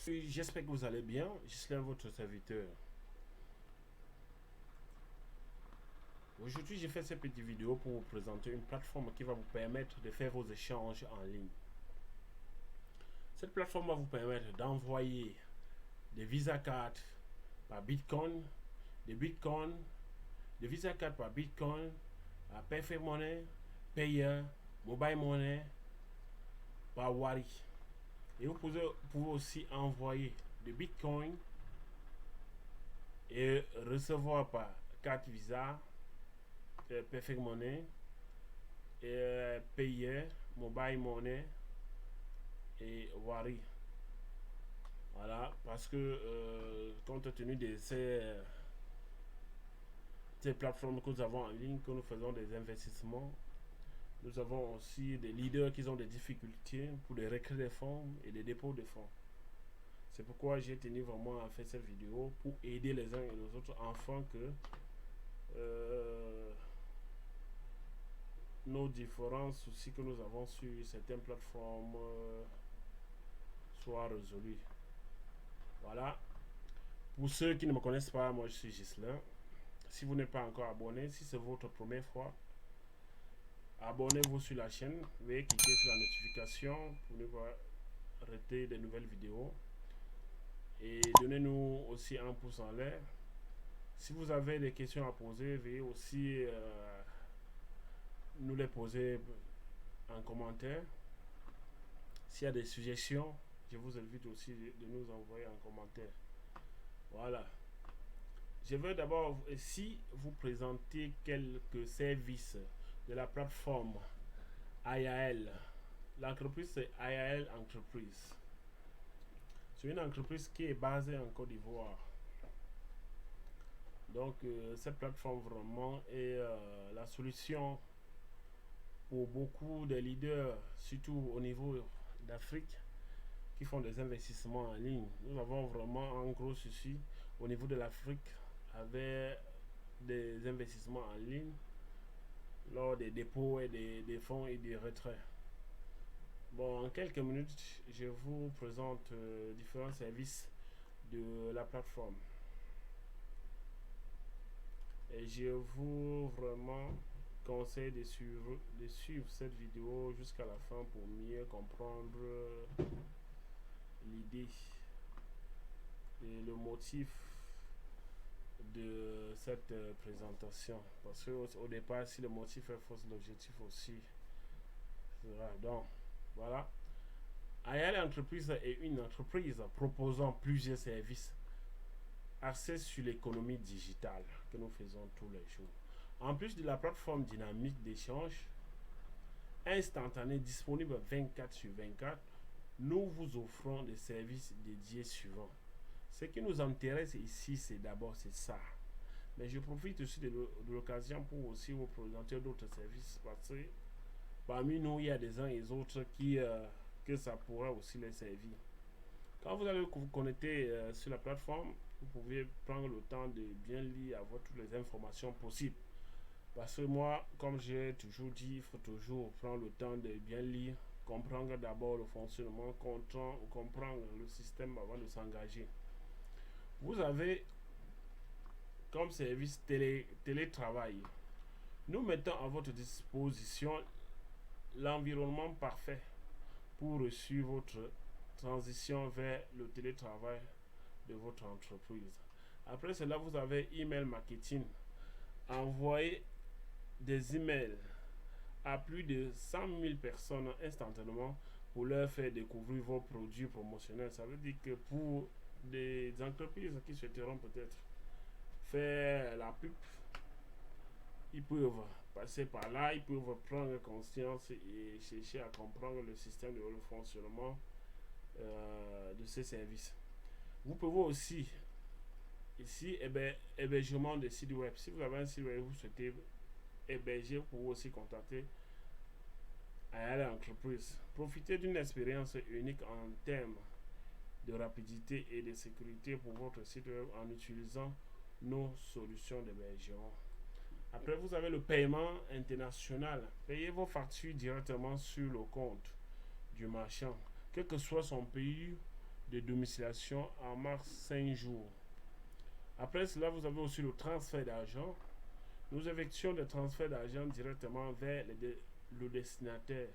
J'espère que vous allez bien. Je suis votre serviteur. Aujourd'hui, j'ai fait cette petite vidéo pour vous présenter une plateforme qui va vous permettre de faire vos échanges en ligne. Cette plateforme va vous permettre d'envoyer des Visa cards par Bitcoin, des Visa cards par Bitcoin, à Perfect Money, Payer, Mobile Money, par Wari. Et vous pouvez aussi envoyer des Bitcoin et recevoir par carte Visa, Perfect Money, Payer, Mobile Money et Wari. Voilà, parce que compte tenu de ces plateformes que nous avons en ligne, que nous faisons des investissements, nous avons aussi des leaders qui ont des difficultés pour des retraits de fonds et des dépôts de fonds. C'est pourquoi j'ai tenu vraiment à faire cette vidéo pour aider les uns et les autres afin que euh, nos différents soucis que nous avons sur certaines plateformes soient résolus. Voilà. Pour ceux qui ne me connaissent pas, moi je suis Gislain. Si vous n'êtes pas encore abonné, si c'est votre première fois, abonnez-vous sur la chaîne. Veuillez cliquer sur la notification pour ne pas rater de nouvelles vidéos. Et donnez-nous aussi un pouce en l'air. Si vous avez des questions à poser, veuillez aussi nous les poser en commentaire. S'il y a des suggestions, je vous invite aussi de nous envoyer en commentaire. Voilà. Je veux d'abord ici vous présenter quelques services de la plateforme IAL. L'entreprise c'est IAL Entreprise. C'est une entreprise qui est basée en Côte d'Ivoire. Donc cette plateforme vraiment est la solution pour beaucoup de leaders, surtout au niveau d'Afrique, qui font des investissements en ligne. Nous avons vraiment un gros souci au niveau de l'Afrique avec des investissements en ligne lors des dépôts et des fonds et des retraits. Bon, en quelques minutes, je vous présente différents services de la plateforme. Et je vous vraiment conseille de suivre cette vidéo jusqu'à la fin pour mieux comprendre l'idée et le motif de cette présentation. Parce que au départ, si le motif est faux, l'objectif aussi sera. Donc, voilà. IAL Entreprise est une entreprise proposant plusieurs services axés sur l'économie digitale que nous faisons tous les jours. En plus de la plateforme dynamique d'échange instantané disponible 24 sur 24, nous vous offrons des services dédiés suivants. Ce qui nous intéresse ici, c'est d'abord ça. Mais je profite aussi de l'occasion pour aussi vous présenter d'autres services parce que parmi nous, il y a des uns et des autres que ça pourrait aussi les servir. Quand vous allez vous connecter sur la plateforme, vous pouvez prendre le temps de bien lire, avoir toutes les informations possibles. Parce que moi, comme j'ai toujours dit, il faut toujours prendre le temps de bien lire, comprendre d'abord le fonctionnement, comprendre le système avant de s'engager. Vous avez comme service télétravail. Nous mettons à votre disposition l'environnement parfait pour réussir votre transition vers le télétravail de votre entreprise. Après cela, vous avez email marketing. Envoyez des emails à plus de 100 000 personnes instantanément pour leur faire découvrir vos produits promotionnels. Ça veut dire que pour des entreprises qui souhaiteront peut-être faire la pub, ils peuvent passer par là, ils peuvent prendre conscience et chercher à comprendre le système de fonctionnement de ces services. Vous pouvez aussi, ici, hébergement de sites web. Si vous avez un site web, vous souhaitez héberger, vous pouvez aussi contacter à l'entreprise. Profitez d'une expérience unique en termes de rapidité et de sécurité pour votre site web en utilisant nos solutions d'hébergement. Après, vous avez le paiement international. Payez vos factures directement sur le compte du marchand, quel que soit son pays de domiciliation en marche 5 jours. Après cela, vous avez aussi le transfert d'argent. Nous effectuons des transferts d'argent directement vers le destinataire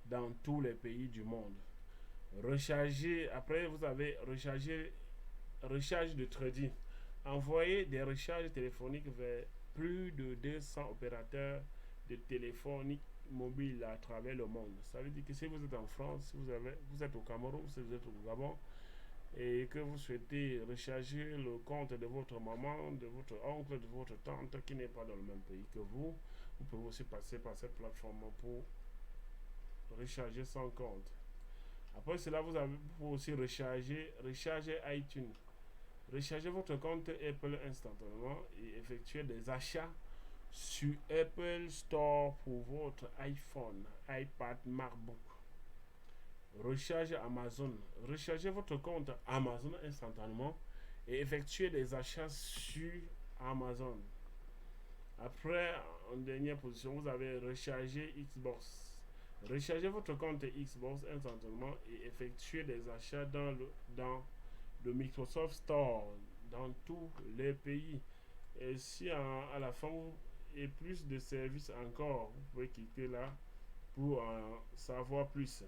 dans tous les pays du monde. Recharger, après vous avez recharge de trading. Envoyer des recharges téléphoniques vers plus de 200 opérateurs de téléphonie mobile à travers le monde. Ça veut dire que si vous êtes en France, vous êtes au Cameroun, si vous êtes au Gabon, et que vous souhaitez recharger le compte de votre maman, de votre oncle, de votre tante qui n'est pas dans le même pays que vous pouvez aussi passer par cette plateforme pour recharger son compte. Après cela, vous pouvez aussi recharger iTunes. Recharger votre compte Apple instantanément et effectuer des achats sur Apple Store pour votre iPhone, iPad, MacBook. Recharge Amazon. Rechargez votre compte Amazon instantanément et effectuez des achats sur Amazon. Après, en dernière position, vous avez rechargé Xbox. Rechargez votre compte Xbox instantanément et effectuez des achats dans le Microsoft Store dans tous les pays. Et si à la fin, et plus de services encore, vous pouvez cliquer là pour en savoir plus.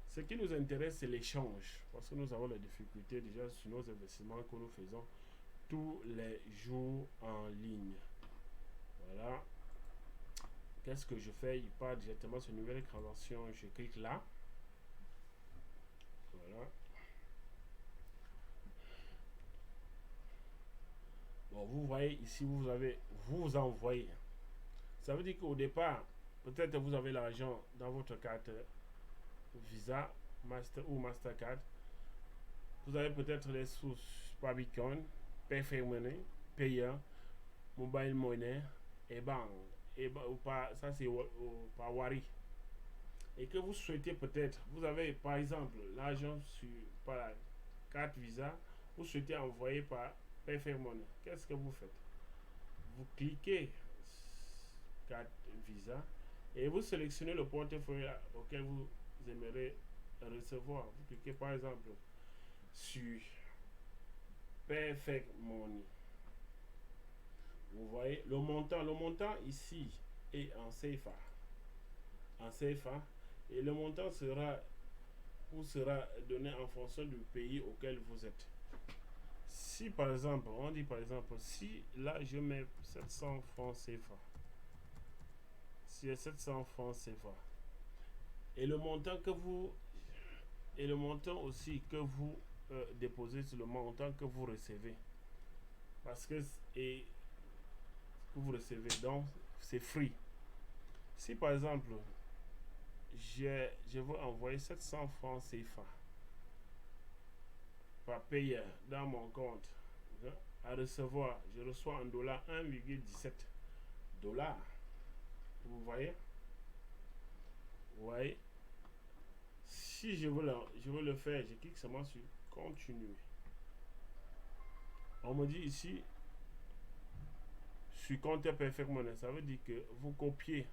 Ce qui nous intéresse, c'est l'échange, parce que nous avons des difficultés déjà sur nos investissements que nous faisons tous les jours en ligne. Voilà. Qu'est-ce que je fais? Il part directement sur nouvelle transaction. Je clique là. Voilà. Bon, vous voyez ici, vous envoyez. Ça veut dire qu'au départ, peut-être vous avez l'argent dans votre carte Visa, Master ou Mastercard. Vous avez peut-être les sources par Bitcoin, Payfair Money, Payer, Mobile Money et Bank. Ou pas, ça c'est par Wari. Et que vous souhaitez peut-être, vous avez par exemple l'argent par la carte Visa, vous souhaitez envoyer par Payfair Money. Qu'est-ce que vous faites? Vous cliquez carte Visa et vous sélectionnez le portefeuille auquel vous aimeriez recevoir. Vous cliquez par exemple sur Perfect Money. Vous voyez le montant ici est en CFA. Et le montant vous sera donné en fonction du pays auquel vous êtes. Si par exemple, si là je mets 700 francs CFA, si 700 francs CFA, et le montant aussi que vous déposez sur le montant que vous recevez, parce que vous recevez, donc c'est free. Si par exemple je veux envoyer 700 francs CFA par payeur dans mon compte, à recevoir, je reçois en dollars 1,17 $. Vous voyez? Si je veux le faire, je clique seulement sur continuer. On me dit ici sur compte Perfect Money, ça veut dire que vous copiez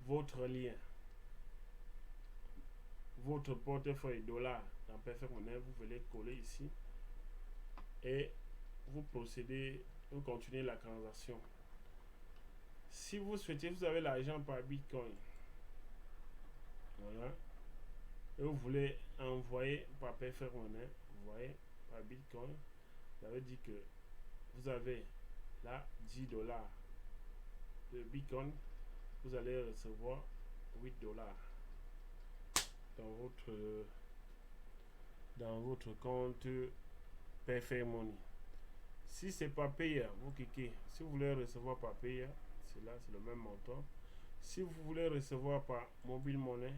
votre lien, votre portefeuille dollar dans Perfect Money, vous venez coller ici et vous continuez la transaction. Si vous souhaitez, vous avez l'argent par Bitcoin, voilà, et vous voulez envoyer par Perfect Money, vous voyez, par Bitcoin, ça veut dire que vous avez là 10 $ de Bitcoin, vous allez recevoir 8 $ dans votre compte Perfect Money. Si c'est pas payé, vous cliquez. Si vous voulez recevoir par payé, c'est là, c'est le même montant. Si vous voulez recevoir par mobile money,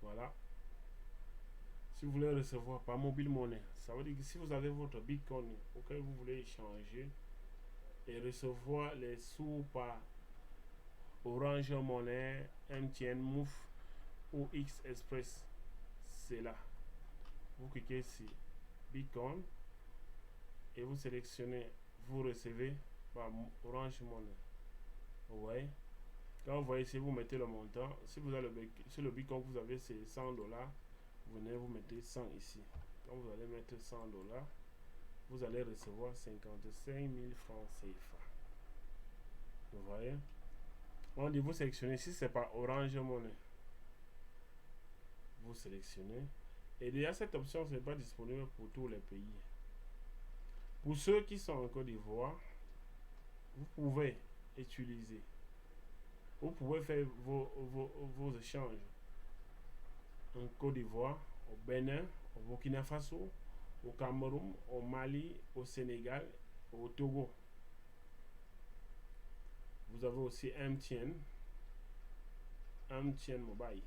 voilà. Si vous voulez recevoir par mobile money, ça veut dire que si vous avez votre Bitcoin auquel vous voulez échanger et recevoir les sous par Orange Money, MTN, Move ou X Express, c'est là. Vous cliquez sur Bitcoin et vous sélectionnez, vous recevez par Orange Money. Vous voyez? Quand vous voyez, si vous mettez le montant, si vous avez le Bitcoin que vous avez, c'est 100 $. Vous venez, vous mettez 100 ici. Quand vous allez mettre 100 dollars, vous allez recevoir 55 000 francs CFA. Vous voyez? On dit vous sélectionnez, si c'est pas Orange Money, vous sélectionnez. Et déjà cette option n'est pas disponible pour tous les pays. Pour ceux qui sont en Côte d'Ivoire, vous pouvez utiliser, vous pouvez faire vos échanges en Côte d'Ivoire, au Bénin, au Burkina Faso, au Cameroun, au Mali, au Sénégal, au Togo. Vous avez aussi MTN Mobile.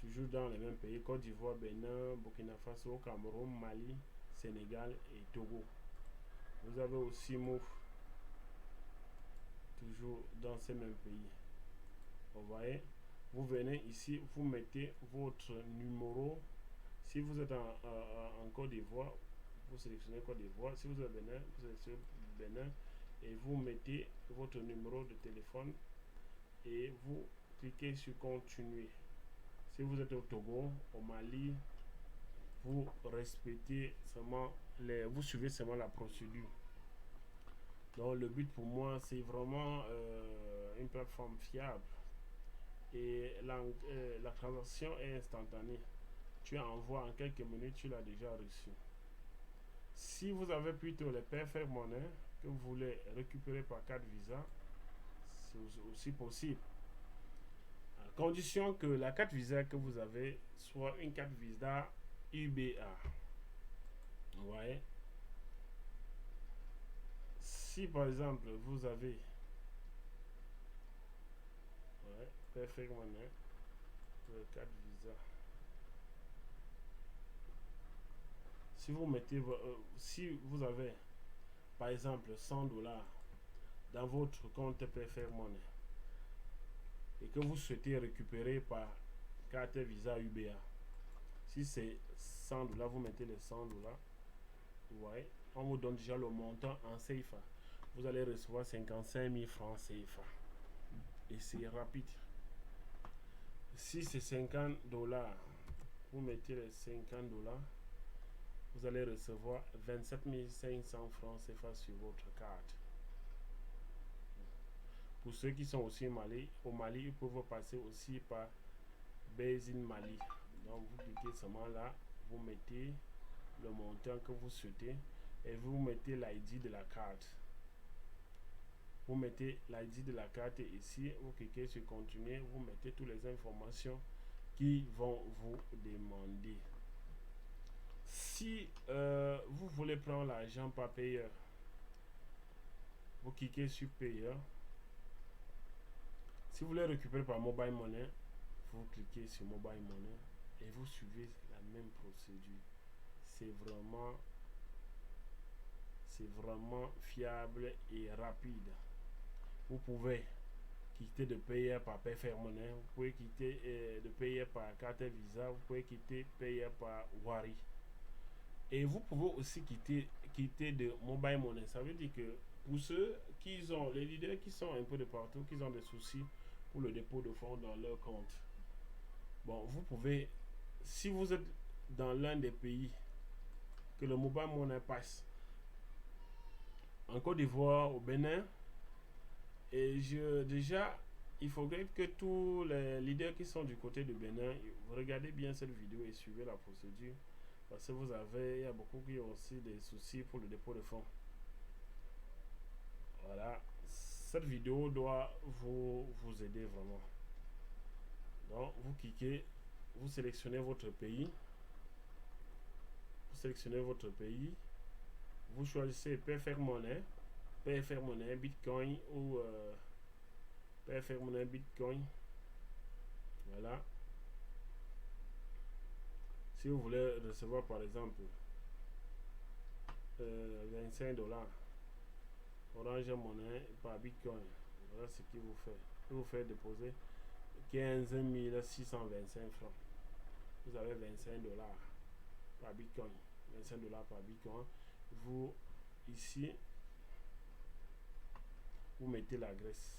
Toujours dans les mêmes pays, Côte d'Ivoire, Bénin, Burkina Faso, Cameroun, Mali, Sénégal et Togo. Vous avez aussi Move, toujours dans ces mêmes pays. Vous voyez, vous venez ici, vous mettez votre numéro. Si vous êtes en Côte d'Ivoire, vous sélectionnez Côte d'Ivoire. Si vous êtes Bénin, vous sélectionnez Bénin et vous mettez votre numéro de téléphone et vous cliquez sur continuer. Si vous êtes au Togo, au Mali, vous respectez seulement vous suivez seulement la procédure. Donc le but pour moi, c'est vraiment une plateforme fiable et la transaction est instantanée. Tu envoies en quelques minutes, tu l'as déjà reçu. Si vous avez plutôt les Perfect Money que vous voulez récupérer par carte Visa, c'est aussi possible. À condition que la carte Visa que vous avez soit une carte Visa UBA. Vous voyez? Si par exemple vous avez Perfect Money, carte Visa. Si vous mettez, si vous avez par exemple 100 dollars dans votre compte Perfect Money et que vous souhaitez récupérer par carte Visa UBA, si c'est 100 dollars, vous mettez les 100 dollars. Vous voyez, on vous donne déjà le montant en CFA. Vous allez recevoir 55 000 francs CFA. Et c'est rapide. Si c'est 50 dollars, vous mettez les 50 dollars. Vous allez recevoir 27 500 francs CFA sur votre carte. Pour ceux qui sont aussi au Mali, ils peuvent passer aussi par Base in Mali. Donc vous cliquez seulement là, vous mettez le montant que vous souhaitez et vous mettez l'ID de la carte. Vous mettez l'ID de la carte ici, vous cliquez sur continuer, vous mettez toutes les informations qui vont vous demander. Si vous voulez prendre l'argent par payeur, vous cliquez sur payeur. Si vous voulez récupérer par mobile money, vous cliquez sur mobile money et vous suivez la même procédure. C'est vraiment fiable et rapide. Vous pouvez quitter de payer par Perfect Money, vous pouvez quitter de payer par carte Visa, vous pouvez quitter payer par Wari. Et vous pouvez aussi quitter de mobile money. Ça veut dire que pour ceux qui ont, les leaders qui sont un peu de partout, qui ont des soucis pour le dépôt de fonds dans leur compte, bon, vous pouvez, si vous êtes dans l'un des pays que le mobile money passe, en Côte d'Ivoire, au Bénin, et déjà, il faudrait que tous les leaders qui sont du côté de Bénin, vous regardez bien cette vidéo et suivez la procédure. Parce que il y a beaucoup qui ont aussi des soucis pour le dépôt de fonds. Voilà, cette vidéo doit vous aider vraiment. Donc, vous cliquez, vous sélectionnez votre pays. Vous sélectionnez votre pays. Vous choisissez Perfect Money, Bitcoin ou Perfect Money, Bitcoin. Voilà. Si vous voulez recevoir par exemple 25 dollars Orange Money par Bitcoin, voilà ce qu'il vous fait. Il vous fait déposer 15 625 francs. Vous avez 25 dollars par Bitcoin. 25 dollars par Bitcoin. Vous, ici, vous mettez l'adresse.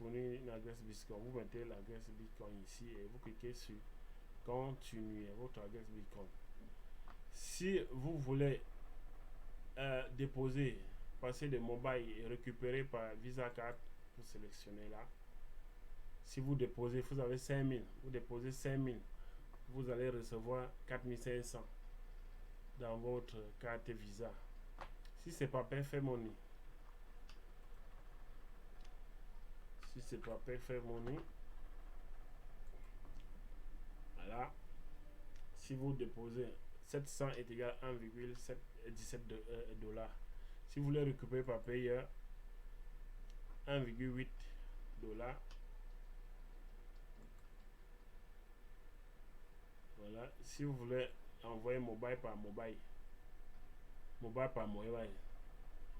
fournir une adresse Bitcoin. Vous mettez l'adresse Bitcoin ici et vous cliquez sur continuer votre adresse Bitcoin. Si vous voulez déposer, passer de mobile et récupérer par Visa Card, vous sélectionnez là. Si vous déposez, vous avez 5000, vous déposez 5000, vous allez recevoir 4500 dans votre carte Visa. Si c'est pas Perfect Money, voilà. Si vous déposez 700 est égal à 1,17 dollars. Si vous voulez récupérer par payeur, 1,8 dollars. Voilà. Si vous voulez envoyer mobile par mobile.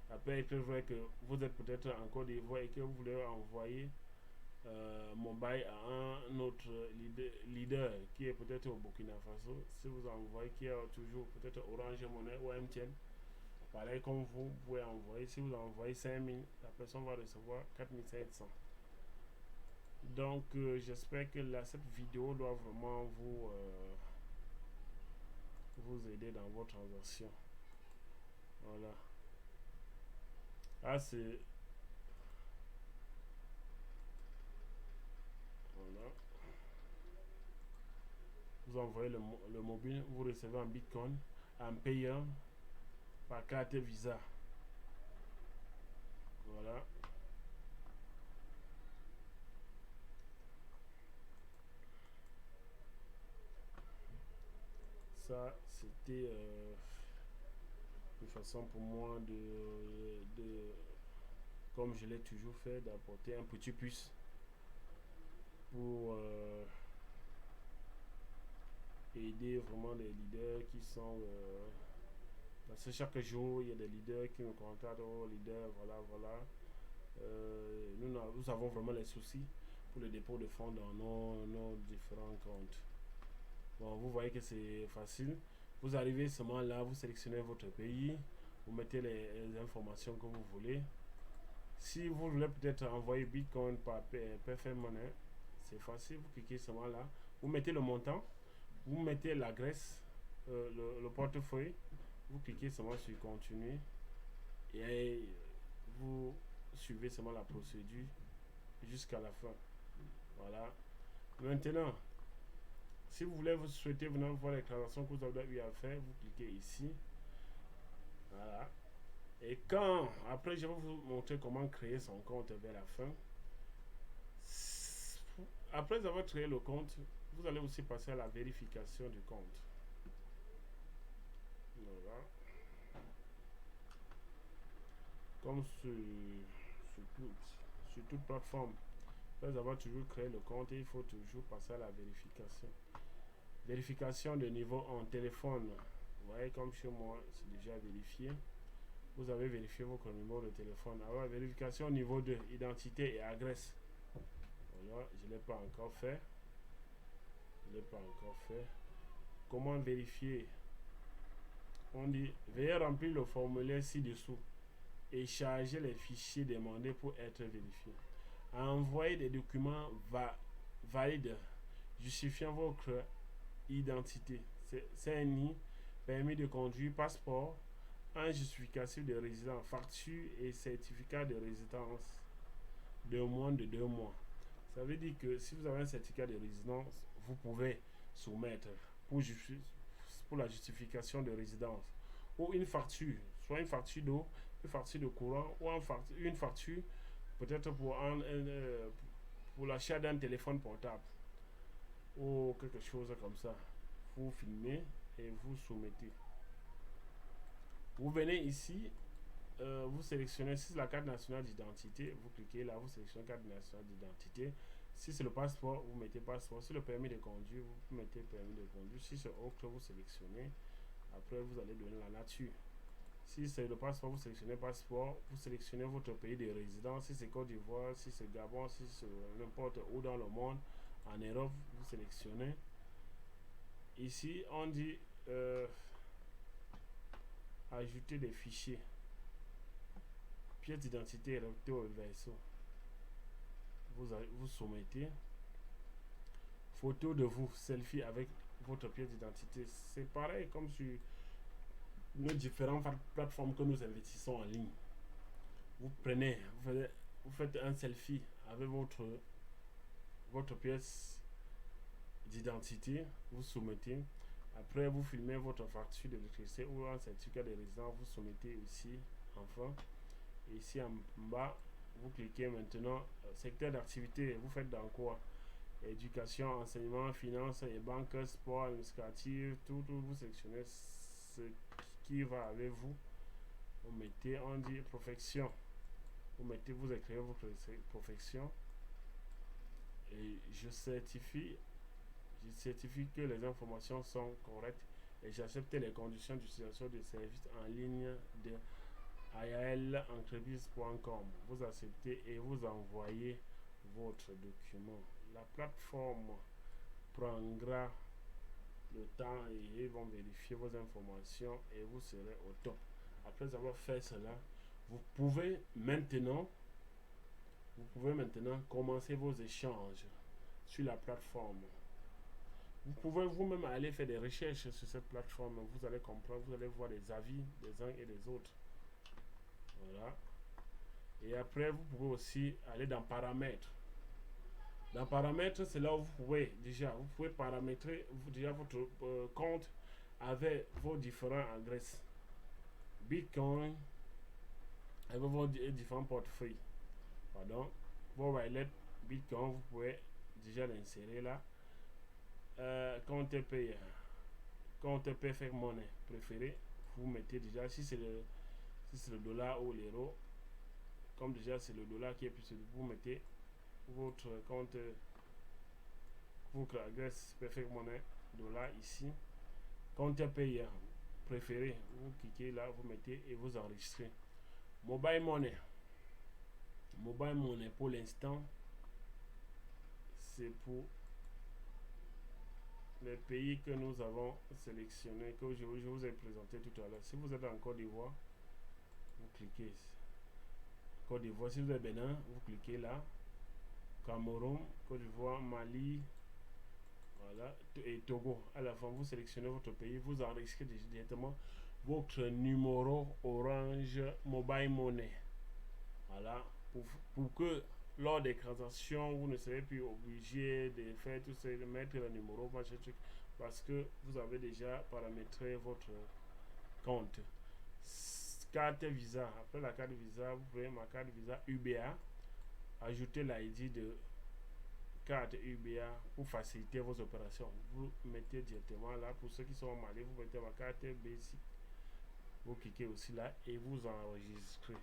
Après, il peut vrai que vous êtes peut-être en Côte d'Ivoire et que vous voulez envoyer mobile à un autre leader qui est peut-être au Burkina Faso. Si vous envoyez qui est toujours peut-être Orange Money ou MTN, pareil comme vous pouvez envoyer. Si vous envoyez 5000, la personne va recevoir 4700. Donc j'espère que cette vidéo doit vraiment vous aider dans vos transactions. Voilà. Ah, c'est... Voilà. Vous envoyez le mobile, vous recevez en Bitcoin en payant par carte Visa. Voilà. Ça, c'était une façon pour moi comme je l'ai toujours fait, d'apporter un petit plus pour aider vraiment les leaders qui sont parce que chaque jour il y a des leaders qui me contactent. Oh leader, voilà, nous avons vraiment les soucis pour le dépôt de fonds dans nos différents comptes. Bon, vous voyez que c'est facile. Vous arrivez seulement là, vous sélectionnez votre pays, vous mettez les informations que vous voulez. Si vous voulez peut-être envoyer Bitcoin par Perfect Money, c'est facile, vous cliquez seulement là, vous mettez le montant, vous mettez l'adresse, le portefeuille, vous cliquez seulement sur continuer et vous suivez seulement la procédure jusqu'à la fin. Voilà. Maintenant, si vous souhaitez venir voir les transactions que vous avez eu à faire, vous cliquez ici. Voilà. Et après je vais vous montrer comment créer son compte vers la fin. Après avoir créé le compte, vous allez aussi passer à la vérification du compte. Voilà. Comme sur toute plateforme, après avoir toujours créé le compte, il faut toujours passer à la vérification. Vérification de niveau en téléphone. Vous voyez, comme chez moi, c'est déjà vérifié. Vous avez vérifié votre numéro de téléphone. Alors, vérification niveau 2, identité et adresse. Voilà, je ne l'ai pas encore fait. Comment vérifier? On dit, veuillez remplir le formulaire ci-dessous et charger les fichiers demandés pour être vérifiés. Envoyer des documents valides justifiant votre identité. CNI, permis de conduire, passeport, un justificatif de résidence, facture et certificat de résidence de moins de 2 mois. Ça veut dire que si vous avez un certificat de résidence, vous pouvez soumettre pour la justification de résidence ou une facture, soit une facture d'eau, une facture de courant ou une facture peut-être pour l'achat d'un téléphone portable ou quelque chose comme ça. Vous filmez et vous soumettez. Vous venez ici, vous sélectionnez, si c'est la carte nationale d'identité, vous cliquez là, vous sélectionnez carte nationale d'identité. Si c'est le passeport, vous mettez passeport. Si c'est le permis de conduire, vous mettez permis de conduire. Si c'est autre, vous sélectionnez. Après, vous allez donner la nature. Si c'est le passeport, vous sélectionnez passeport. Vous sélectionnez votre pays de résidence. Si c'est Côte d'Ivoire, si c'est Gabon, si c'est n'importe où dans le monde, en Europe, vous sélectionnez. Ici, on dit ajouter des fichiers. Pièce d'identité recto et verso. vous soumettez photo de vous, selfie avec votre pièce d'identité. C'est pareil comme sur nos différentes plateformes que nous investissons en ligne. Vous prenez, vous faites un selfie avec votre pièce d'identité, vous soumettez. Après, vous filmez votre facture d'électricité ou un certificat de résidence, vous soumettez aussi. Enfin, ici en bas, vous cliquez maintenant secteur d'activité. Vous faites dans quoi? Éducation, enseignement, finance et banque, sport, administratif, tout vous sélectionnez ce qui va avec vous. Vous mettez, on dit profession. Vous écrivez votre profession et je certifie que les informations sont correctes et j'accepte les conditions d'utilisation des services en ligne de ayallentreprise.com. Vous acceptez et vous envoyez votre document. La plateforme prendra le temps et ils vont vérifier vos informations et vous serez au top. Après avoir fait cela, vous pouvez maintenant commencer vos échanges sur la plateforme. Vous pouvez vous-même aller faire des recherches sur cette plateforme. Vous allez comprendre, vous allez voir les avis des uns et des autres. Voilà. Et après, vous pouvez aussi aller dans paramètres. Dans paramètres, c'est là où vous pouvez paramétrer déjà votre compte avec vos différents adresses. Bitcoin, avec vos différents portefeuilles. Pardon. Vos wallets Bitcoin, vous pouvez déjà l'insérer là. Compte payant, compte perfect money préféré, vous mettez déjà si c'est le dollar ou l'euro, comme déjà c'est le dollar qui est plus, vous mettez votre compte, votre adresse perfect money dollar ici. Compte payant préféré, vous cliquez là, vous mettez et vous enregistrez. Mobile money pour l'instant c'est pour les pays que nous avons sélectionnés, que je vous ai présenté tout à l'heure. Si vous êtes en Côte d'Ivoire, vous cliquez Côte d'Ivoire. Si vous êtes Bénin, vous cliquez là. Cameroun, Côte d'Ivoire, Mali, voilà, et Togo. À la fin, vous sélectionnez votre pays, vous enregistrez directement votre numéro Orange Mobile Money. Voilà, pour que lors des transactions, vous ne serez plus obligé de faire tout ça, de mettre le numéro, parce que vous avez déjà paramétré votre compte. Carte Visa. Après la carte Visa, vous prenez ma carte Visa UBA. Ajoutez l'ID de carte UBA pour faciliter vos opérations. Vous mettez directement là. Pour ceux qui sont malais, vous mettez ma carte Basic. Vous cliquez aussi là et vous enregistrez.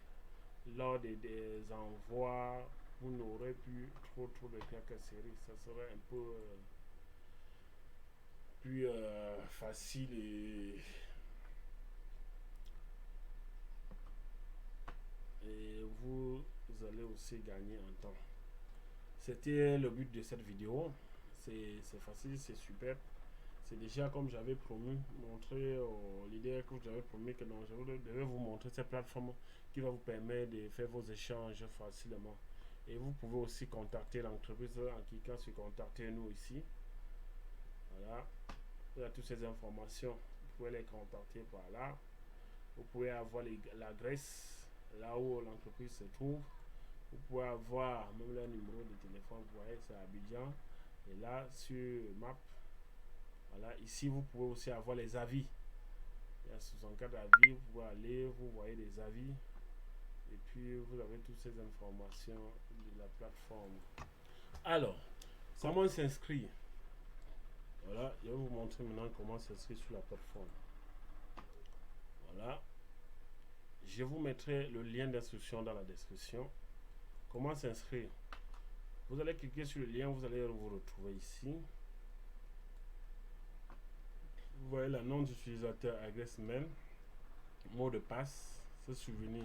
Lors des envois, vous n'aurez plus trop de quelques séries. Ça serait un peu plus facile et vous allez aussi gagner en temps. C'était le but de cette vidéo. C'est facile, c'est super. C'est déjà comme j'avais promis, montrer aux leaders que j'avais promis que non, je devais vous montrer cette plateforme qui va vous permettre de faire vos échanges facilement. Et vous pouvez aussi contacter l'entreprise en cliquant sur contacter nous ici. Voilà. Il y a toutes ces informations. Vous pouvez les contacter par là. Vous pouvez avoir l'adresse là où l'entreprise se trouve. Vous pouvez avoir même leur numéro de téléphone. Vous voyez, c'est Abidjan. Et là, sur Map, voilà, ici vous pouvez aussi avoir les avis. Il y a 64 avis, vous pouvez aller, vous voyez les avis. Et puis vous avez toutes ces informations de la plateforme. Alors, comment s'inscrire? Voilà, je vais vous montrer maintenant comment s'inscrire sur la plateforme. Voilà. Je vous mettrai le lien d'instruction dans la description. Comment s'inscrire? Vous allez cliquer sur le lien, vous allez vous retrouver ici. Vous voyez le nom d'utilisateur, adresse mail, mot de passe, ce souvenir.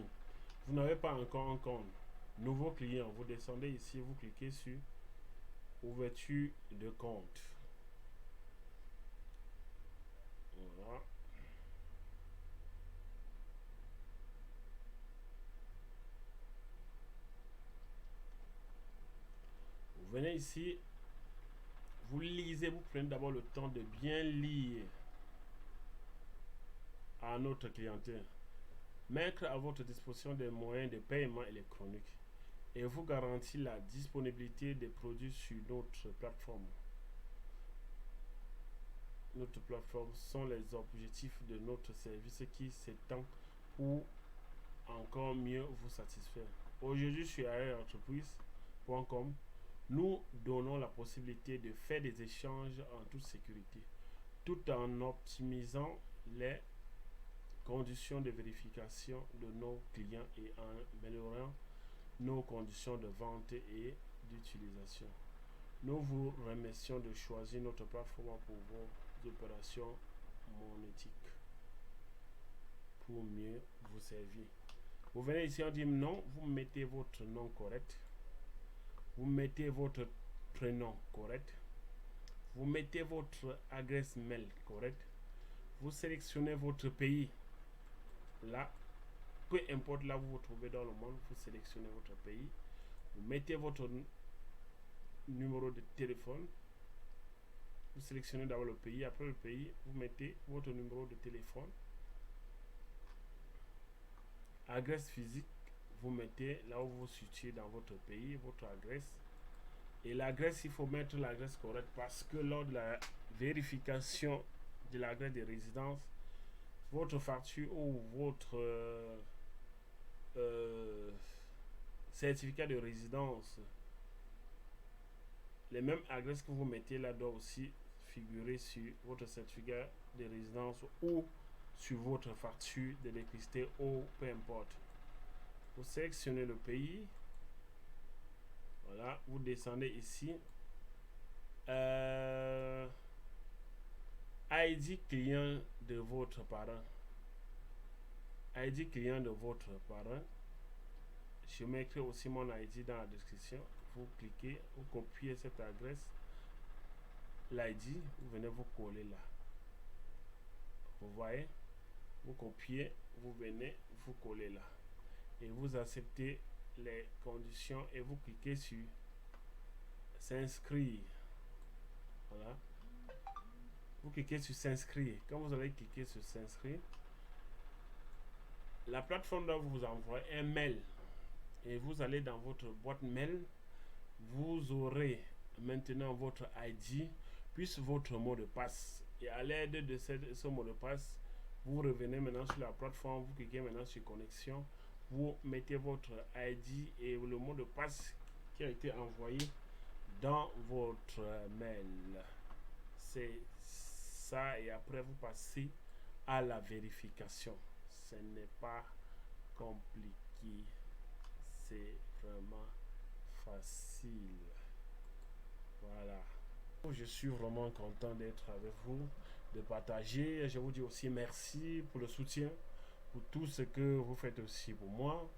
Vous n'avez pas encore un compte. Nouveau client, vous descendez ici, vous cliquez sur ouverture de compte. Voilà. venez ici, vous lisez, vous prenez d'abord le temps de bien lire à notre clientèle. Mettre à votre disposition des moyens de paiement électronique et vous garantit la disponibilité des produits sur notre plateforme. Notre plateforme sont les objectifs de notre service qui s'étend pour encore mieux vous satisfaire. Aujourd'hui, sur aerentreprise.com, nous donnons la possibilité de faire des échanges en toute sécurité, tout en optimisant les conditions de vérification de nos clients et en améliorant nos conditions de vente et d'utilisation. Nous vous remercions de choisir notre plateforme pour vos opérations monétiques pour mieux vous servir. Vous venez ici, on dit non, vous mettez votre nom correct, vous mettez votre prénom correct, vous mettez votre adresse mail correct, vous sélectionnez votre pays. Là, peu importe là où vous vous trouvez dans le monde, vous sélectionnez votre pays, vous mettez votre numéro de téléphone, vous sélectionnez d'abord le pays, après le pays, vous mettez votre numéro de téléphone, adresse physique, vous mettez là où vous vous situez dans votre pays, votre adresse. Et l'adresse, il faut mettre l'adresse correcte parce que lors de la vérification de l'adresse de résidence, votre facture ou votre certificat de résidence, les mêmes adresses que vous mettez là doivent aussi figurer sur votre certificat de résidence ou sur votre facture d'électricité ou peu importe. Vous sélectionnez le pays. Voilà, vous descendez ici. ID client de votre parent. ID client de votre parent. Je mettrai aussi mon ID dans la description. Vous cliquez, vous copiez cette adresse, l'ID, vous venez vous coller là. Vous voyez, vous copiez, vous venez vous coller là. Et vous acceptez les conditions et vous cliquez sur s'inscrire. Voilà. Vous cliquez sur s'inscrire. Quand vous allez cliquer sur s'inscrire, la plateforme doit vous envoyer un mail. Et vous allez dans votre boîte mail. Vous aurez maintenant votre ID plus votre mot de passe. Et à l'aide de ce mot de passe, vous revenez maintenant sur la plateforme. Vous cliquez maintenant sur connexion. Vous mettez votre ID et le mot de passe qui a été envoyé dans votre mail. C'est ça et après vous passez à la vérification. Ce n'est pas compliqué. C'est vraiment facile. Voilà. Je suis vraiment content d'être avec vous, de partager. Je vous dis aussi merci pour le soutien, pour tout ce que vous faites aussi pour moi.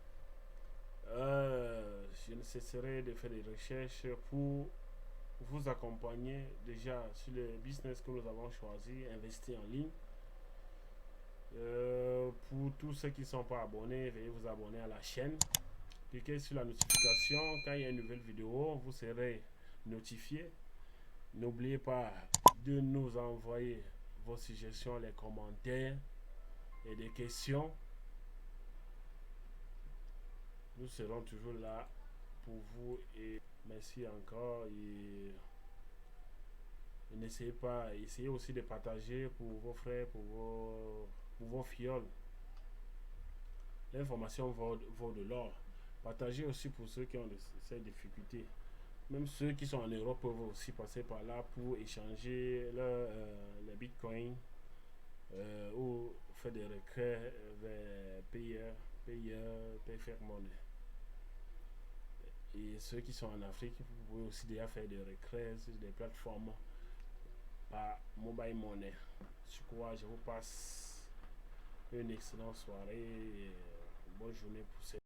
Je ne cesserai de faire des recherches pour vous accompagner déjà sur le business que nous avons choisi, investir en ligne. Pour tous ceux qui ne sont pas abonnés, veuillez vous abonner à la chaîne. Cliquez sur la notification. Quand il y a une nouvelle vidéo, vous serez notifié. N'oubliez pas de nous envoyer vos suggestions, les commentaires et des questions. Nous serons toujours là pour vous et merci encore. Et n'essayez pas, essayez aussi de partager pour vos frères, pour vos fioles. L'information vaut de l'or. Partagez aussi pour ceux qui ont ces difficultés. Même ceux qui sont en Europe peuvent aussi passer par là pour échanger les bitcoins ou faire des retraits vers Payfair-Money. Et ceux qui sont en Afrique, vous pouvez aussi déjà faire des retraits sur des plateformes par mobile money. Sur quoi je vous passe une excellente soirée et bonne journée pour ces